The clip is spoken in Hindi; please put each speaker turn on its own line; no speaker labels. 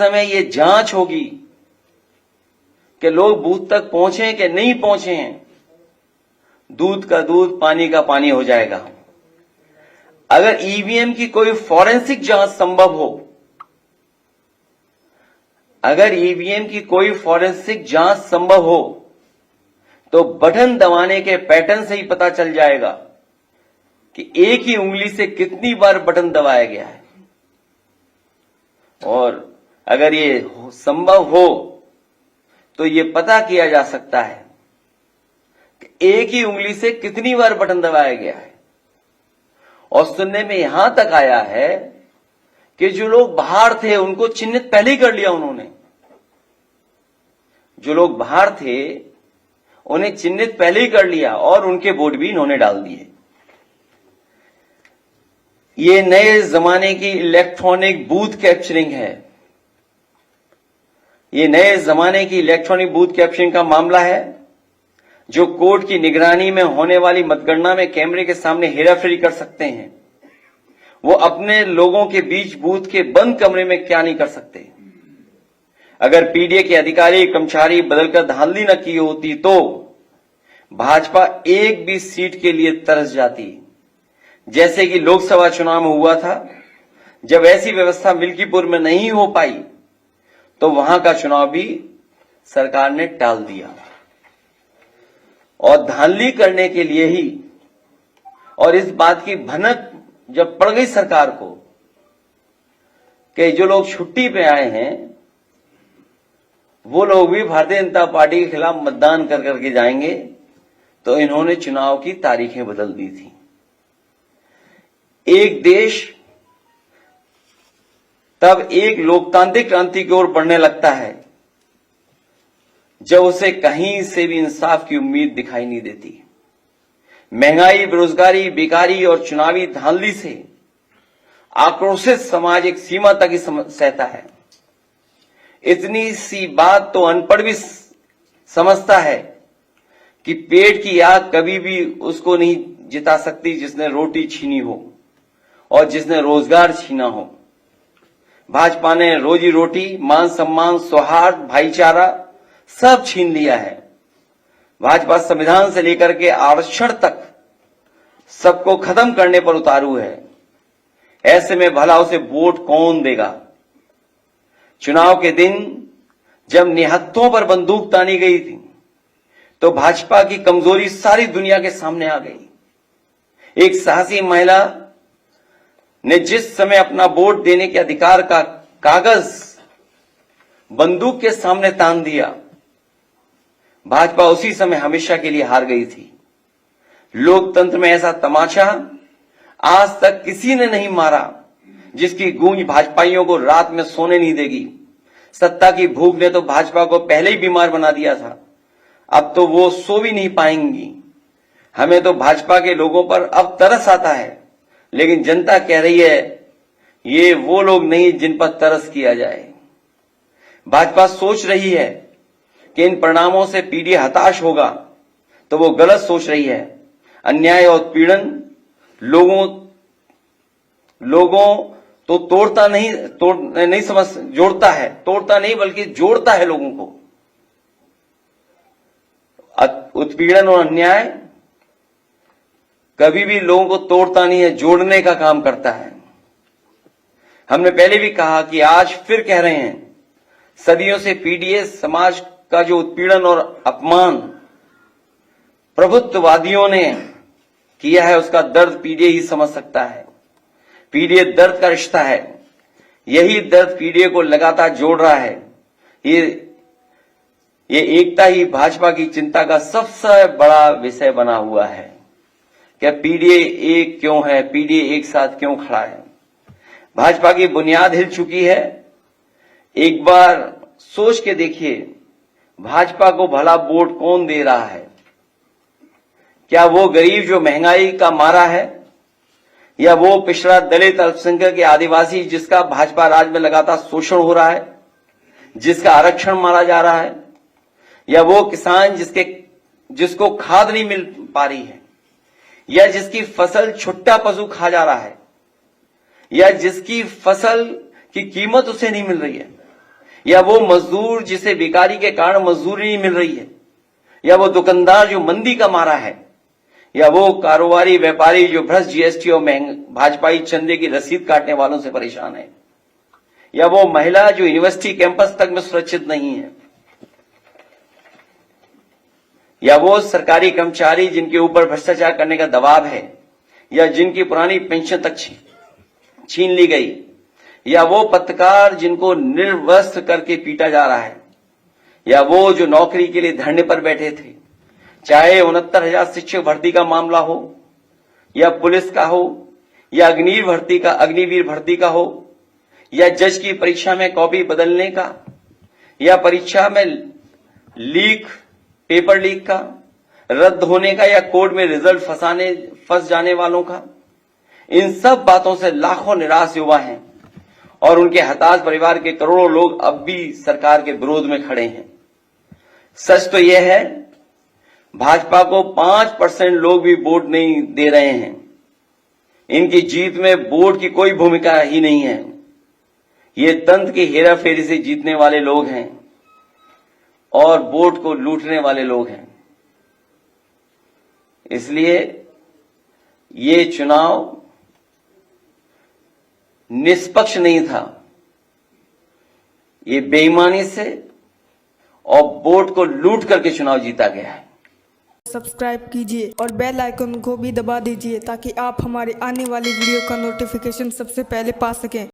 समय ये जांच होगी कि लोग बूथ तक पहुंचे कि नहीं पहुंचे हैं, दूध का दूध पानी का पानी हो जाएगा। अगर ईवीएम की कोई फॉरेंसिक जांच संभव हो, अगर ईवीएम की कोई फॉरेंसिक जांच संभव हो तो बटन दबाने के पैटर्न से ही पता चल जाएगा कि एक ही उंगली से कितनी बार बटन दबाया गया है। और अगर ये संभव हो तो ये पता किया जा सकता है कि एक ही उंगली से कितनी बार बटन दबाया गया है। और सुनने में यहां तक आया है कि जो लोग बाहर थे उनको चिन्हित पहले ही कर लिया उन्होंने। जो लोग बाहर थे उन्हें चिन्हित पहले ही कर लिया और उनके वोट भी इन्होंने डाल दिए। ये नए जमाने की इलेक्ट्रॉनिक बूथ कैप्चरिंग है। ये नए जमाने की इलेक्ट्रॉनिक बूथ कैप्चरिंग का मामला है जो कोर्ट की निगरानी में होने वाली मतगणना में कैमरे के सामने हेराफेरी कर सकते हैं। वो अपने लोगों के बीच बूथ के बंद कमरे में क्या नहीं कर सकते। अगर पीडीए के अधिकारी कर्मचारी बदलकर धांधली न की होती तो भाजपा एक भी सीट के लिए तरस जाती, जैसे कि लोकसभा चुनाव में हुआ था। जब ऐसी व्यवस्था मिल्कीपुर में नहीं हो पाई तो वहां का चुनाव भी सरकार ने टाल दिया। और धांधली करने के लिए ही, और इस बात की भनक जब पड़ गई सरकार को कि जो लोग छुट्टी पे आए हैं वो लोग भी भारतीय जनता पार्टी के खिलाफ मतदान कर करके जाएंगे, तो इन्होंने चुनाव की तारीखें बदल दी थी। एक देश तब एक लोकतांत्रिक क्रांति की ओर बढ़ने लगता है जब उसे कहीं से भी इंसाफ की उम्मीद दिखाई नहीं देती। महंगाई, बेरोजगारी, बेकारी और चुनावी धांधली से आक्रोशित समाज एक सीमा तक ही सहता है। इतनी सी बात तो अनपढ़ भी समझता है कि पेट की आग कभी भी उसको नहीं जिता सकती जिसने रोटी छीनी हो और जिसने रोजगार छीना हो। भाजपा ने रोजी रोटी, मान सम्मान, सौहार्द, भाईचारा सब छीन लिया है। भाजपा संविधान से लेकर के आरक्षण तक सबको खत्म करने पर उतारू है। ऐसे में भला उसे वोट कौन देगा? चुनाव के दिन जब निहत्थों पर बंदूक तानी गई थी तो भाजपा की कमजोरी सारी दुनिया के सामने आ गई। एक साहसी महिला ने जिस समय अपना वोट देने के अधिकार का कागज बंदूक के सामने तान दिया, भाजपा उसी समय हमेशा के लिए हार गई थी। लोकतंत्र में ऐसा तमाचा आज तक किसी ने नहीं मारा जिसकी गूंज भाजपाइयों को रात में सोने नहीं देगी। सत्ता की भूख ने तो भाजपा को पहले ही बीमार बना दिया था, अब तो वो सो भी नहीं पाएंगी। हमें तो भाजपा के लोगों पर अब तरस आता है, लेकिन जनता कह रही है ये वो लोग नहीं जिन पर तरस किया जाए। भाजपा सोच रही है कि इन परिणामों से पीडीए हताश होगा, तो वो गलत सोच रही है। अन्याय और उत्पीड़न लोगों तो तोड़ता नहीं समझ जोड़ता है, तोड़ता नहीं बल्कि जोड़ता है लोगों को। उत्पीड़न और अन्याय कभी भी लोगों को तोड़ता नहीं है, जोड़ने का काम करता है। हमने पहले भी कहा कि आज फिर कह रहे हैं, सदियों से पीडीए समाज का जो उत्पीड़न और अपमान प्रभुत्ववादियों ने किया है उसका दर्द पीडीए ही समझ सकता है। पीडीए दर्द का रिश्ता है, यही दर्द पीडीए को लगातार जोड़ रहा है। ये एकता ही भाजपा की चिंता का सबसे बड़ा विषय बना हुआ है। क्या पीडीए एक क्यों है? पीडीए एक साथ क्यों खड़ा है? भाजपा की बुनियाद हिल चुकी है। एक बार सोच के देखिए, भाजपा को भला वोट कौन दे रहा है? क्या वो गरीब जो महंगाई का मारा है, या वो पिछड़ा दलित, अल्पसंख्यक या आदिवासी जिसका भाजपा राज में लगातार शोषण हो रहा है, जिसका आरक्षण मारा जा रहा है, या वो किसान जिसको खाद नहीं मिल पा रही है, या जिसकी फसल छुट्टा पशु खा जा रहा है, या जिसकी फसल की कीमत उसे नहीं मिल रही है? या वो मजदूर जिसे बेकारी के कारण मजदूरी नहीं मिल रही है, या वो दुकानदार जो मंदी का मारा है, या वो कारोबारी व्यापारी जो भ्रष्ट जीएसटी और भाजपाई चंदे की रसीद काटने वालों से परेशान है, या वो महिला जो यूनिवर्सिटी कैंपस तक में सुरक्षित नहीं है, या वो सरकारी कर्मचारी जिनके ऊपर भ्रष्टाचार करने का दबाव है, या जिनकी पुरानी पेंशन तक छीन ली गई, या वो पत्रकार जिनको निर्वस्त्र करके पीटा जा रहा है, या वो जो नौकरी के लिए धरने पर बैठे थे, चाहे 69,000 शिक्षक भर्ती का मामला हो, या पुलिस का हो, या अग्निवीर भर्ती का हो, या जज की परीक्षा में कॉपी बदलने का, या परीक्षा में पेपर लीक का, रद्द होने का, या कोर्ट में रिजल्ट फंस जाने वालों का। इन सब बातों से लाखों निराश युवा हैं और उनके हताश परिवार के करोड़ों लोग अब भी सरकार के विरोध में खड़े हैं। सच तो यह है, भाजपा को 5% लोग भी वोट नहीं दे रहे हैं। इनकी जीत में वोट की कोई भूमिका ही नहीं है। ये तंत्र की हेराफेरी से जीतने वाले लोग हैं और वोट को लूटने वाले लोग हैं। इसलिए ये चुनाव निष्पक्ष नहीं था, ये बेईमानी से और वोट को लूट करके चुनाव जीता गया है।
सब्सक्राइब कीजिए और बेल आइकन को भी दबा दीजिए ताकि आप हमारे आने वाली वीडियो का नोटिफिकेशन सबसे पहले पा सकें।